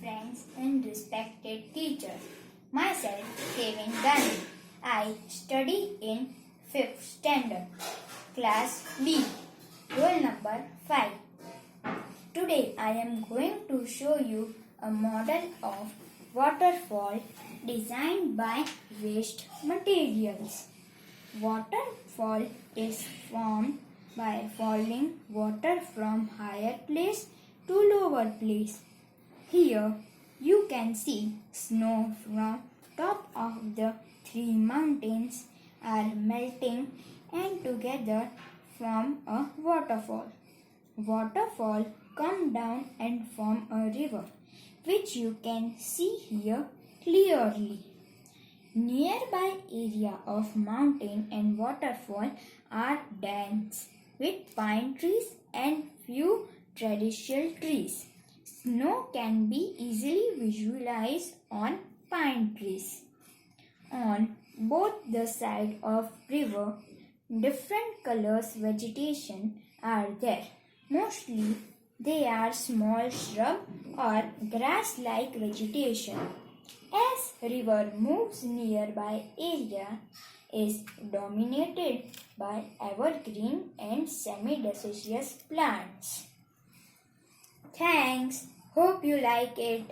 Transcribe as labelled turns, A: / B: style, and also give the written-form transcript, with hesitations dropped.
A: friends and respected teachers. Myself, Kevin Gami. I study in 5th standard, class B, roll number 5. Today I am going to show you a model of waterfall designed by waste materials. Waterfall is formed by falling water from higher place to lower place. Here you can see snow from top of the 3 mountains are melting and together form a waterfall. Waterfall come down and form a river, which you can see here clearly. Nearby area of mountain and waterfall are dense with pine trees and few traditional trees. Snow can be easily visualized on pine trees. On both the side of river, different colors vegetation are there. Mostly they are small shrub or grass-like vegetation. As river moves, nearby area is dominated by evergreen and semi-deciduous plants. Thanks. Hope you like it.